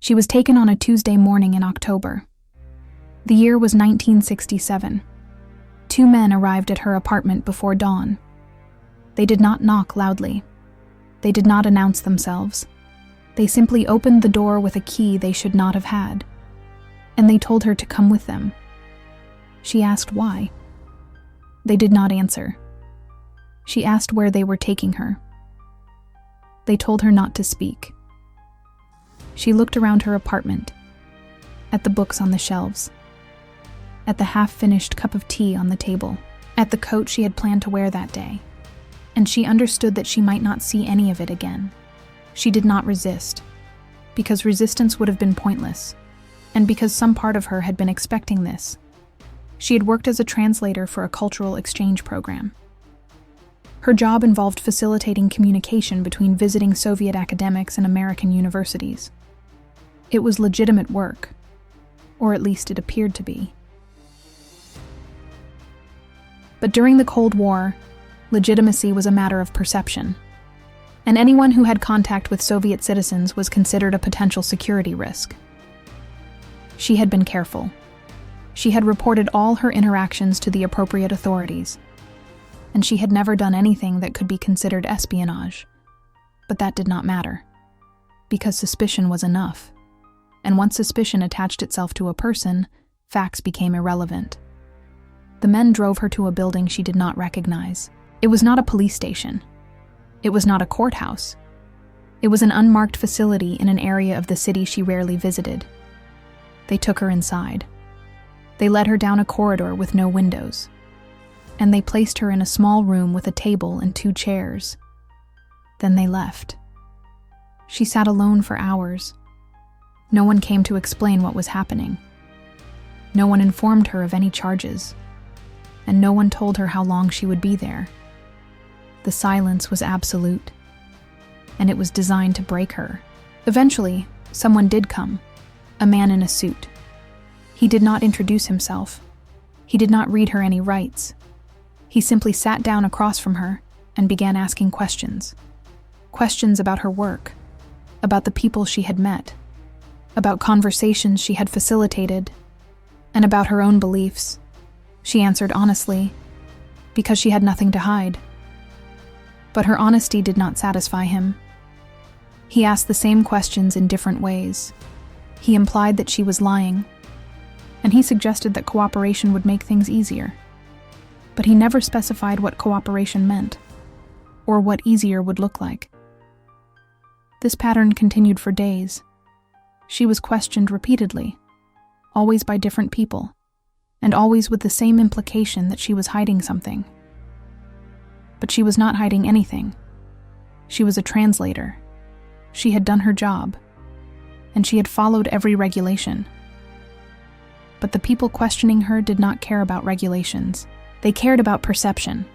She was taken on a Tuesday morning in October. The year was 1967. 2 men arrived at her apartment before dawn. They did not knock loudly. They did not announce themselves. They simply opened the door with a key they should not have had, and they told her to come with them. She asked why. They did not answer. She asked where they were taking her. They told her not to speak. She looked around her apartment, at the books on the shelves, at the half-finished cup of tea on the table, at the coat she had planned to wear that day, and she understood that she might not see any of it again. She did not resist, because resistance would have been pointless, and because some part of her had been expecting this. She had worked as a translator for a cultural exchange program. Her job involved facilitating communication between visiting Soviet academics and American universities. It was legitimate work, or at least it appeared to be. But during the Cold War, legitimacy was a matter of perception, and anyone who had contact with Soviet citizens was considered a potential security risk. She had been careful. She had reported all her interactions to the appropriate authorities, and she had never done anything that could be considered espionage. But that did not matter, because suspicion was enough, and once suspicion attached itself to a person, facts became irrelevant. The men drove her to a building she did not recognize. It was not a police station. It was not a courthouse. It was an unmarked facility in an area of the city she rarely visited. They took her inside. They led her down a corridor with no windows, and they placed her in a small room with a table and 2 chairs. Then they left. She sat alone for hours. No one came to explain what was happening. No one informed her of any charges, and no one told her how long she would be there. The silence was absolute, and it was designed to break her. Eventually, someone did come, a man in a suit. He did not introduce himself. He did not read her any rights. He simply sat down across from her and began asking questions. Questions about her work, about the people she had met, about conversations she had facilitated, and about her own beliefs. She answered honestly, because she had nothing to hide. But her honesty did not satisfy him. He asked the same questions in different ways. He implied that she was lying, and he suggested that cooperation would make things easier. But he never specified what cooperation meant, or what easier would look like. This pattern continued for days. She was questioned repeatedly, always by different people, and always with the same implication that she was hiding something. But she was not hiding anything. She was a translator. She had done her job, and she had followed every regulation. But the people questioning her did not care about regulations. They cared about perception.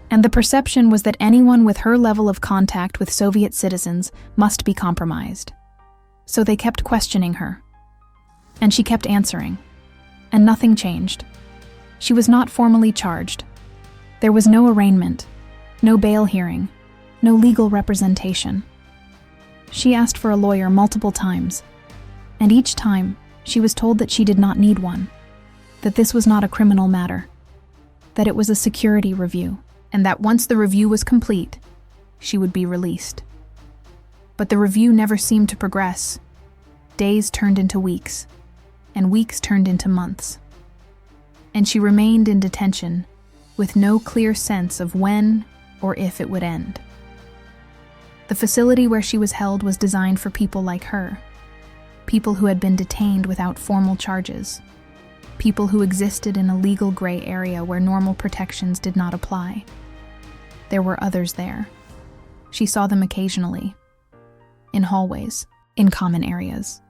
And the perception was that anyone with her level of contact with Soviet citizens must be compromised. So they kept questioning her. And she kept answering. And nothing changed. She was not formally charged. There was no arraignment, no bail hearing, no legal representation. She asked for a lawyer multiple times, and each time she was told that she did not need one, that this was not a criminal matter, that it was a security review, and that once the review was complete, she would be released. But the review never seemed to progress. Days turned into weeks, and weeks turned into months. And she remained in detention with no clear sense of when or if it would end. The facility where she was held was designed for people like her, people who had been detained without formal charges, people who existed in a legal gray area where normal protections did not apply. There were others there. She saw them occasionally, in hallways, in common areas.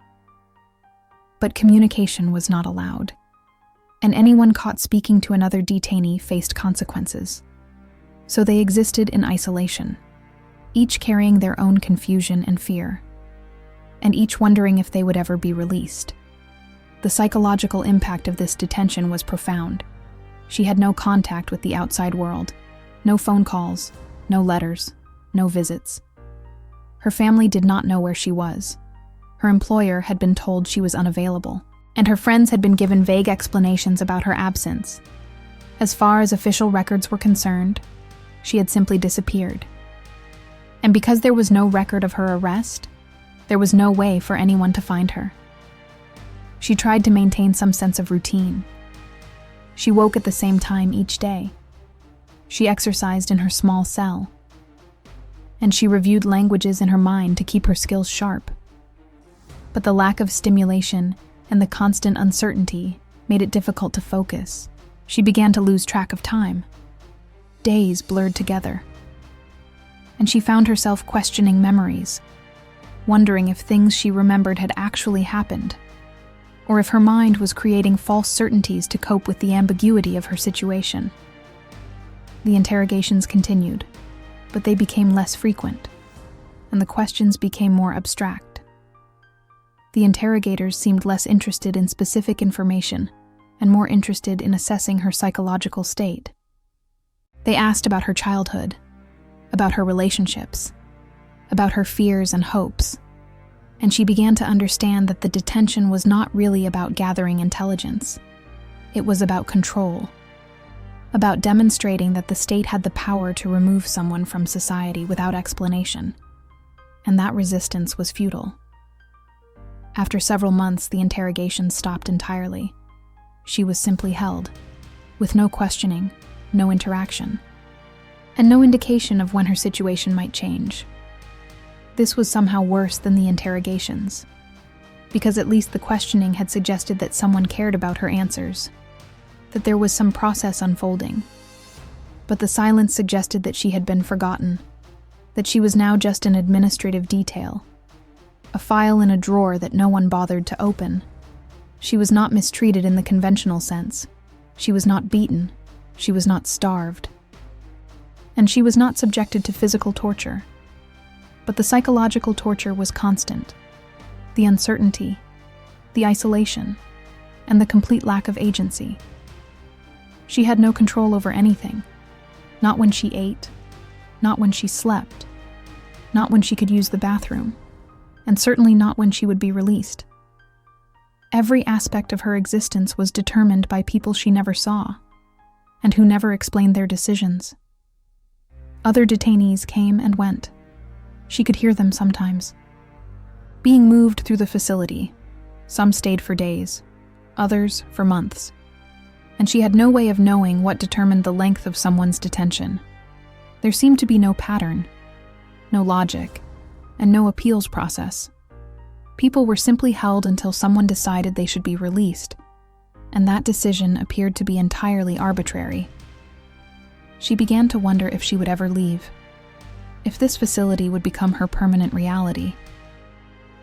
But communication was not allowed, and anyone caught speaking to another detainee faced consequences. So they existed in isolation, each carrying their own confusion and fear, and each wondering if they would ever be released. The psychological impact of this detention was profound. She had no contact with the outside world, no phone calls, no letters, no visits. Her family did not know where she was. Her employer had been told she was unavailable, and her friends had been given vague explanations about her absence. As far as official records were concerned, she had simply disappeared. And because there was no record of her arrest, there was no way for anyone to find her. She tried to maintain some sense of routine. She woke at the same time each day. She exercised in her small cell. And she reviewed languages in her mind to keep her skills sharp. But the lack of stimulation and the constant uncertainty made it difficult to focus. She began to lose track of time. Days blurred together. And she found herself questioning memories, wondering if things she remembered had actually happened, or if her mind was creating false certainties to cope with the ambiguity of her situation. The interrogations continued, but they became less frequent, and the questions became more abstract. The interrogators seemed less interested in specific information and more interested in assessing her psychological state. They asked about her childhood, about her relationships, about her fears and hopes, and she began to understand that the detention was not really about gathering intelligence. It was about control, about demonstrating that the state had the power to remove someone from society without explanation, and that resistance was futile. After several months, the interrogation stopped entirely. She was simply held, with no questioning, no interaction, and no indication of when her situation might change. This was somehow worse than the interrogations, because at least the questioning had suggested that someone cared about her answers, that there was some process unfolding. But the silence suggested that she had been forgotten, that she was now just an administrative detail, a file in a drawer that no one bothered to open. She was not mistreated in the conventional sense. She was not beaten. She was not starved. And she was not subjected to physical torture. But the psychological torture was constant. The uncertainty, the isolation, and the complete lack of agency. She had no control over anything. Not when she ate, not when she slept, not when she could use the bathroom, and certainly not when she would be released. Every aspect of her existence was determined by people she never saw, and who never explained their decisions. Other detainees came and went. She could hear them sometimes. Being moved through the facility, some stayed for days, others for months, and she had no way of knowing what determined the length of someone's detention. There seemed to be no pattern, no logic, and no appeals process. People were simply held until someone decided they should be released, and that decision appeared to be entirely arbitrary. She began to wonder if she would ever leave, if this facility would become her permanent reality.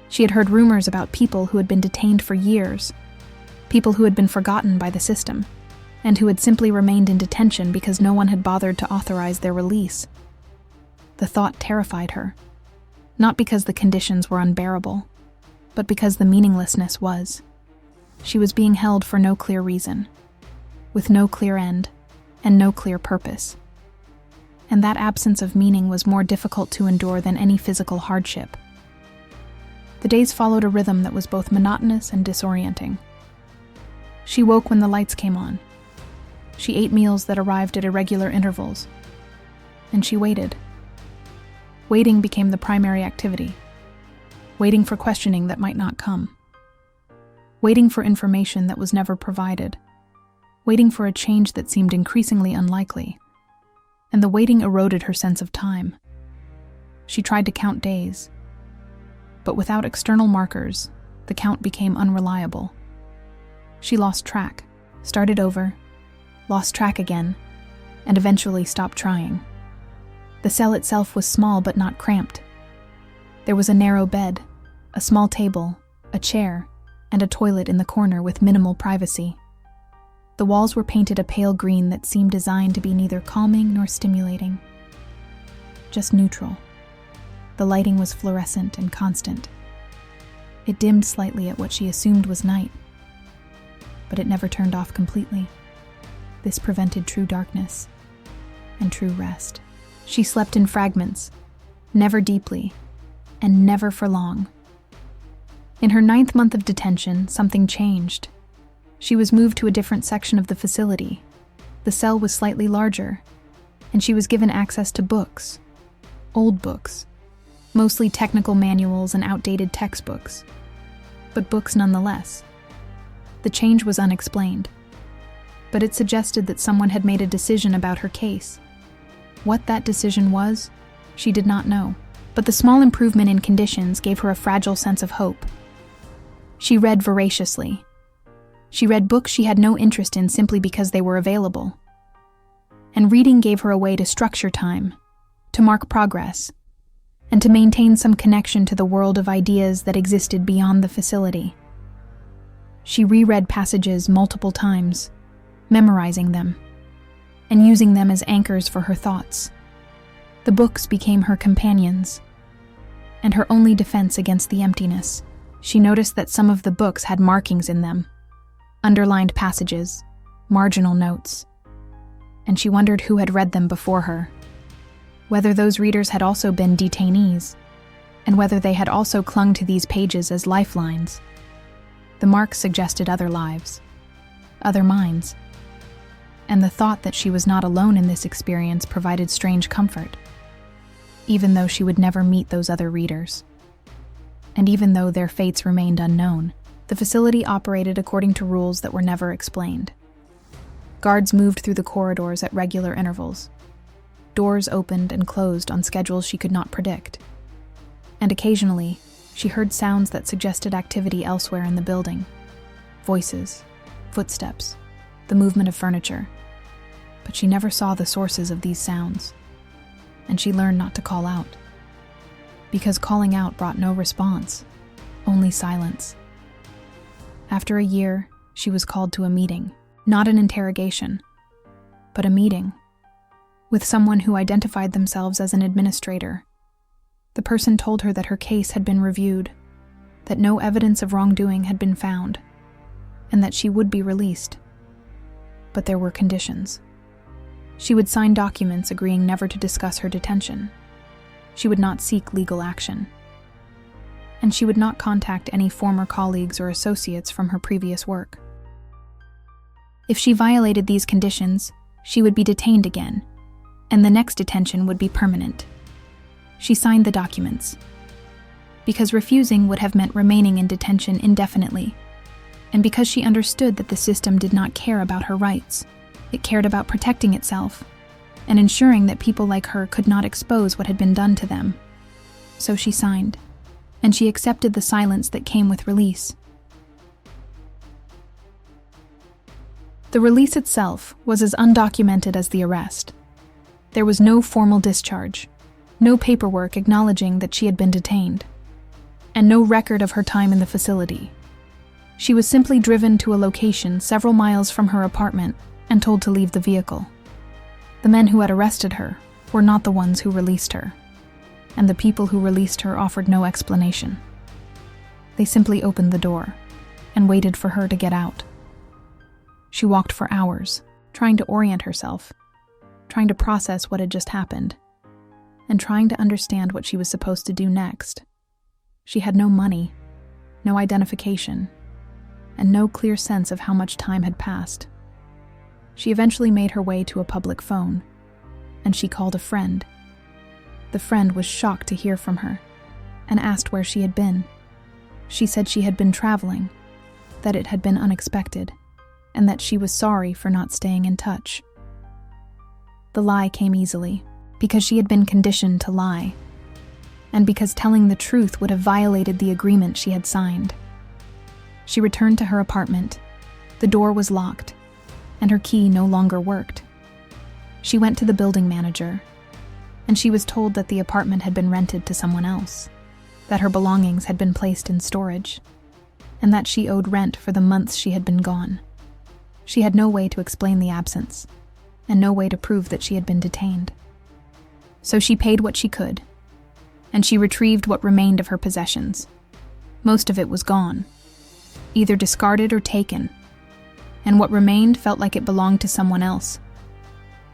She had heard rumors about people who had been detained for years, people who had been forgotten by the system, and who had simply remained in detention because no one had bothered to authorize their release. The thought terrified her, not because the conditions were unbearable, but because the meaninglessness was. She was being held for no clear reason, with no clear end, and no clear purpose. And that absence of meaning was more difficult to endure than any physical hardship. The days followed a rhythm that was both monotonous and disorienting. She woke when the lights came on. She ate meals that arrived at irregular intervals. And she waited. Waiting became the primary activity. Waiting for questioning that might not come. Waiting for information that was never provided. Waiting for a change that seemed increasingly unlikely. And the waiting eroded her sense of time. She tried to count days. But without external markers, the count became unreliable. She lost track, started over, lost track again, and eventually stopped trying. The cell itself was small but not cramped. There was a narrow bed, a small table, a chair, and a toilet in the corner with minimal privacy. The walls were painted a pale green that seemed designed to be neither calming nor stimulating. Just neutral. The lighting was fluorescent and constant. It dimmed slightly at what she assumed was night, but it never turned off completely. This prevented true darkness and true rest. She slept in fragments, never deeply, and never for long. In her 9th month of detention, something changed. She was moved to a different section of the facility. The cell was slightly larger, and she was given access to books. Old books. Mostly technical manuals and outdated textbooks. But books nonetheless. The change was unexplained, but it suggested that someone had made a decision about her case. What that decision was, she did not know, but the small improvement in conditions gave her a fragile sense of hope. She read voraciously. She read books she had no interest in simply because they were available. And reading gave her a way to structure time, to mark progress, and to maintain some connection to the world of ideas that existed beyond the facility. She reread passages multiple times, memorizing them, and using them as anchors for her thoughts. The books became her companions, and her only defense against the emptiness. She noticed that some of the books had markings in them, underlined passages, marginal notes, and she wondered who had read them before her, whether those readers had also been detainees, and whether they had also clung to these pages as lifelines. The marks suggested other lives, other minds, and the thought that she was not alone in this experience provided strange comfort, even though she would never meet those other readers. And even though their fates remained unknown, the facility operated according to rules that were never explained. Guards moved through the corridors at regular intervals. Doors opened and closed on schedules she could not predict. And occasionally, she heard sounds that suggested activity elsewhere in the building. Voices, footsteps, the movement of furniture. But she never saw the sources of these sounds. And she learned not to call out. Because calling out brought no response, only silence. After a year, she was called to a meeting, not an interrogation, but a meeting, with someone who identified themselves as an administrator. The person told her that her case had been reviewed, that no evidence of wrongdoing had been found, and that she would be released. But there were conditions. She would sign documents agreeing never to discuss her detention. She would not seek legal action. And she would not contact any former colleagues or associates from her previous work. If she violated these conditions, she would be detained again, and the next detention would be permanent. She signed the documents, because refusing would have meant remaining in detention indefinitely, and because she understood that the system did not care about her rights. It cared about protecting itself, and ensuring that people like her could not expose what had been done to them. So she signed, and she accepted the silence that came with release. The release itself was as undocumented as the arrest. There was no formal discharge, no paperwork acknowledging that she had been detained, and no record of her time in the facility. She was simply driven to a location several miles from her apartment and told to leave the vehicle. The men who had arrested her were not the ones who released her, and the people who released her offered no explanation. They simply opened the door and waited for her to get out. She walked for hours, trying to orient herself, trying to process what had just happened, and trying to understand what she was supposed to do next. She had no money, no identification, and no clear sense of how much time had passed. She eventually made her way to a public phone, and she called a friend. The friend was shocked to hear from her, and asked where she had been. She said she had been traveling, that it had been unexpected, and that she was sorry for not staying in touch. The lie came easily, because she had been conditioned to lie, and because telling the truth would have violated the agreement she had signed. She returned to her apartment. The door was locked, and her key no longer worked. She went to the building manager, and she was told that the apartment had been rented to someone else, that her belongings had been placed in storage, and that she owed rent for the months she had been gone. She had no way to explain the absence, and no way to prove that she had been detained. So she paid what she could, and she retrieved what remained of her possessions. Most of it was gone, either discarded or taken, and what remained felt like it belonged to someone else,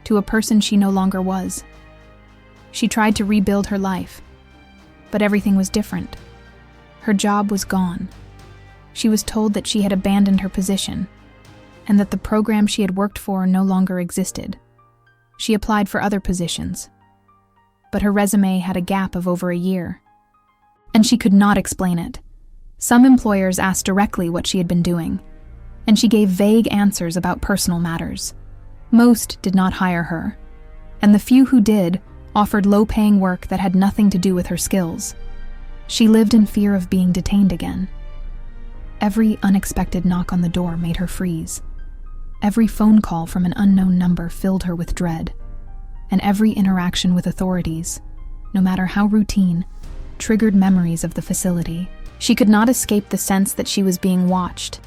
to a person she no longer was. She tried to rebuild her life, but everything was different. Her job was gone. She was told that she had abandoned her position and that the program she had worked for no longer existed. She applied for other positions, but her resume had a gap of over a year, and she could not explain it. Some employers asked directly what she had been doing, and she gave vague answers about personal matters. Most did not hire her, and the few who did offered low-paying work that had nothing to do with her skills. She lived in fear of being detained again. Every unexpected knock on the door made her freeze. Every phone call from an unknown number filled her with dread, and every interaction with authorities, no matter how routine, triggered memories of the facility. She could not escape the sense that she was being watched,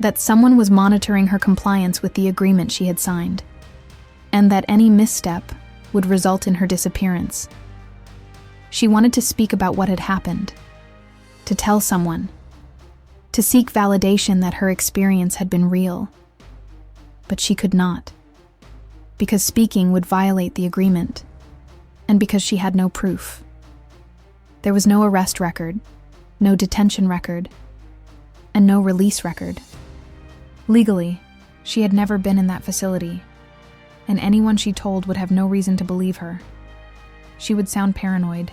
that someone was monitoring her compliance with the agreement she had signed, and that any misstep would result in her disappearance. She wanted to speak about what had happened, to tell someone, to seek validation that her experience had been real. But she could not, because speaking would violate the agreement, and because she had no proof. There was no arrest record, no detention record, and no release record. Legally, she had never been in that facility, and anyone she told would have no reason to believe her. She would sound paranoid,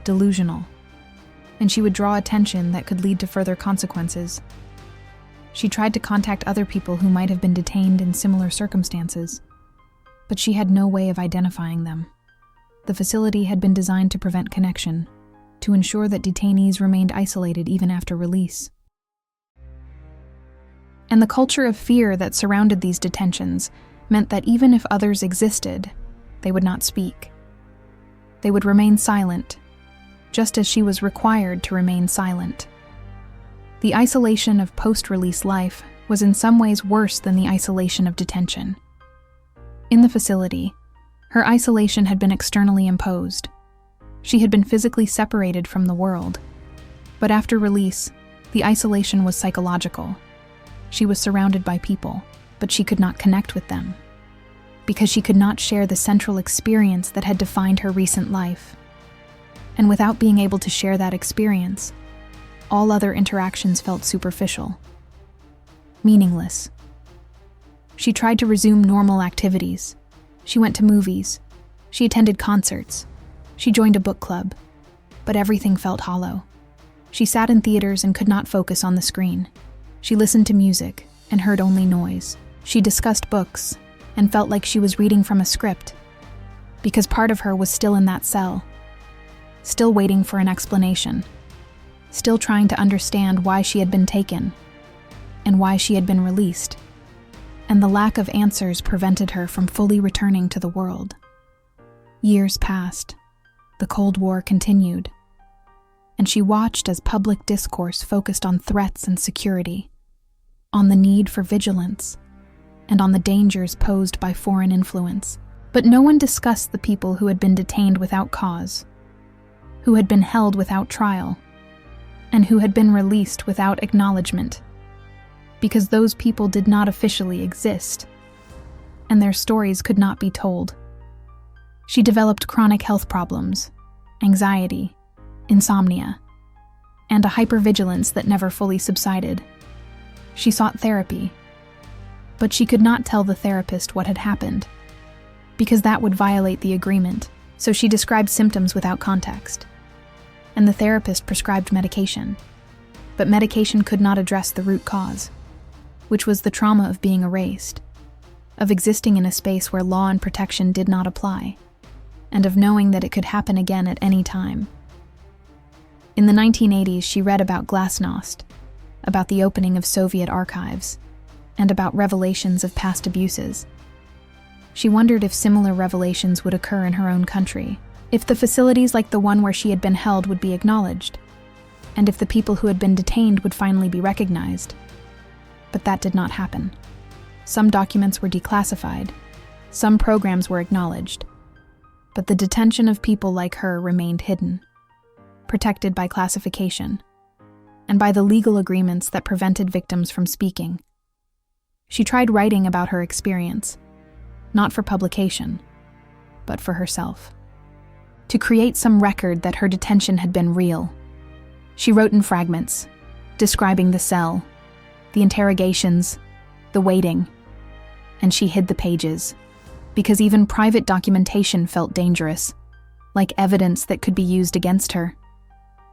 delusional, and she would draw attention that could lead to further consequences. She tried to contact other people who might have been detained in similar circumstances, but she had no way of identifying them. The facility had been designed to prevent connection, to ensure that detainees remained isolated even after release. And the culture of fear that surrounded these detentions meant that even if others existed, they would not speak. They would remain silent, just as she was required to remain silent. The isolation of post-release life was in some ways worse than the isolation of detention. In the facility, her isolation had been externally imposed. She had been physically separated from the world. But after release, the isolation was psychological. She was surrounded by people, but she could not connect with them, because she could not share the central experience that had defined her recent life. And without being able to share that experience, all other interactions felt superficial, meaningless. She tried to resume normal activities. She went to movies. She attended concerts. She joined a book club. But everything felt hollow. She sat in theaters and could not focus on the screen. She listened to music and heard only noise. She discussed books and felt like she was reading from a script, because part of her was still in that cell, still waiting for an explanation, still trying to understand why she had been taken and why she had been released, and the lack of answers prevented her from fully returning to the world. Years passed. The Cold War continued, and she watched as public discourse focused on threats and security, on the need for vigilance, and on the dangers posed by foreign influence. But no one discussed the people who had been detained without cause, who had been held without trial, and who had been released without acknowledgment, because those people did not officially exist, and their stories could not be told. She developed chronic health problems, anxiety, insomnia, and a hypervigilance that never fully subsided. She sought therapy, but she could not tell the therapist what had happened, because that would violate the agreement, so she described symptoms without context. And the therapist prescribed medication, but medication could not address the root cause, which was the trauma of being erased, of existing in a space where law and protection did not apply, and of knowing that it could happen again at any time. In the 1980s, she read about glasnost, about the opening of Soviet archives, and about revelations of past abuses. She wondered if similar revelations would occur in her own country, if the facilities like the one where she had been held would be acknowledged, and if the people who had been detained would finally be recognized. But that did not happen. Some documents were declassified, some programs were acknowledged, but the detention of people like her remained hidden, protected by classification, and by the legal agreements that prevented victims from speaking. She tried writing about her experience, not for publication, but for herself, to create some record that her detention had been real, She wrote in fragments, describing the cell, the interrogations, the waiting, and she hid the pages, because even private documentation felt dangerous, like evidence that could be used against her.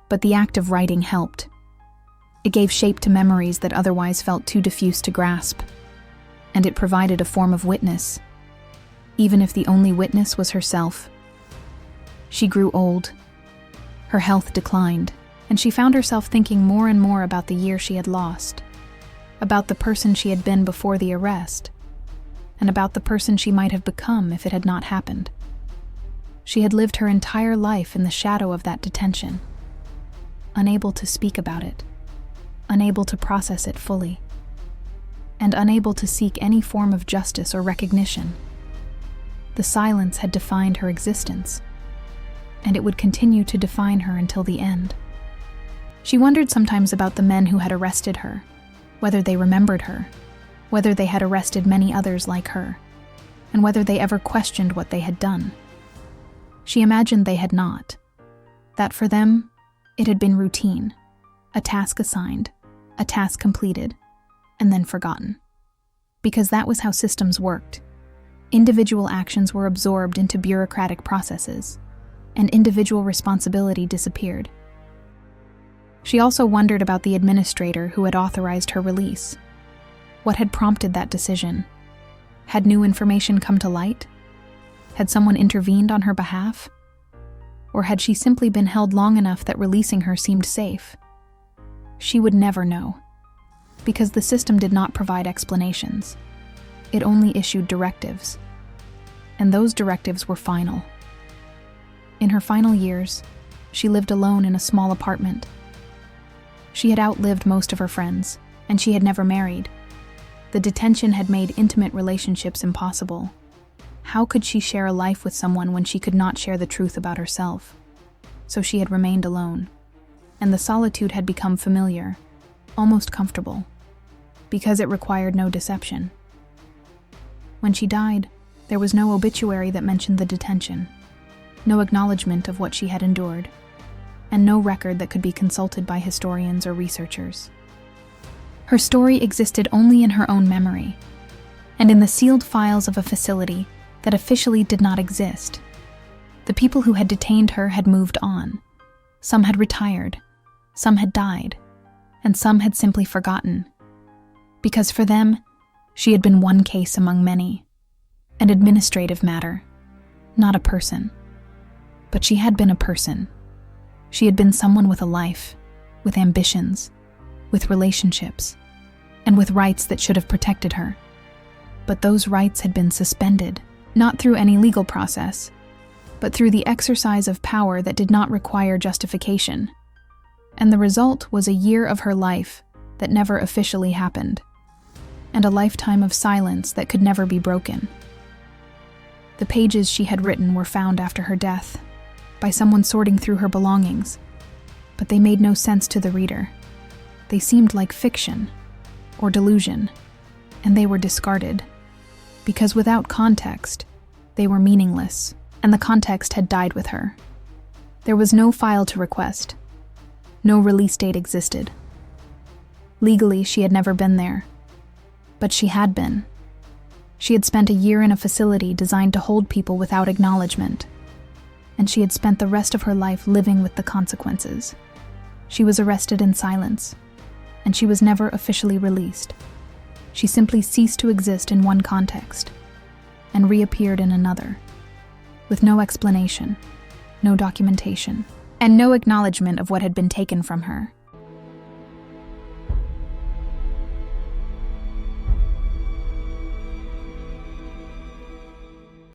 But the act of writing helped. It gave shape to memories that otherwise felt too diffuse to grasp, and it provided a form of witness, even if the only witness was herself. She grew old. Her health declined, and she found herself thinking more and more about the year she had lost, about the person she had been before the arrest, and about the person she might have become if it had not happened. She had lived her entire life in the shadow of that detention, unable to speak about it, unable to process it fully, and unable to seek any form of justice or recognition. The silence had defined her existence, and it would continue to define her until the end. She wondered sometimes about the men who had arrested her, whether they remembered her, whether they had arrested many others like her, and whether they ever questioned what they had done. She imagined they had not, that for them, it had been routine, a task assigned, a task completed, and then forgotten. Because that was how systems worked. Individual actions were absorbed into bureaucratic processes, and individual responsibility disappeared. She also wondered about the administrator who had authorized her release. What had prompted that decision? Had new information come to light? Had someone intervened on her behalf? Or had she simply been held long enough that releasing her seemed safe? She would never know, because the system did not provide explanations. It only issued directives, and those directives were final. In her final years, she lived alone in a small apartment. She had outlived most of her friends, and she had never married. The detention had made intimate relationships impossible. How could she share a life with someone when she could not share the truth about herself? So she had remained alone, and the solitude had become familiar, almost comfortable, because it required no deception. When she died, there was no obituary that mentioned the detention, no acknowledgment of what she had endured, and no record that could be consulted by historians or researchers. Her story existed only in her own memory, and in the sealed files of a facility that officially did not exist. The people who had detained her had moved on. Some had retired, some had died, and some had simply forgotten. Because for them, she had been one case among many, an administrative matter, not a person. But she had been a person. She had been someone with a life, with ambitions, with relationships, and with rights that should have protected her. But those rights had been suspended, not through any legal process, but through the exercise of power that did not require justification. And the result was a year of her life that never officially happened, and a lifetime of silence that could never be broken. The pages she had written were found after her death, by someone sorting through her belongings, but they made no sense to the reader. They seemed like fiction or delusion, and they were discarded, because without context, they were meaningless, and the context had died with her. There was no file to request. No release date existed. Legally, she had never been there, but she had been. She had spent a year in a facility designed to hold people without acknowledgement, and she had spent the rest of her life living with the consequences. She was arrested in silence, and she was never officially released. She simply ceased to exist in one context, and reappeared in another, with no explanation, no documentation, and no acknowledgement of what had been taken from her.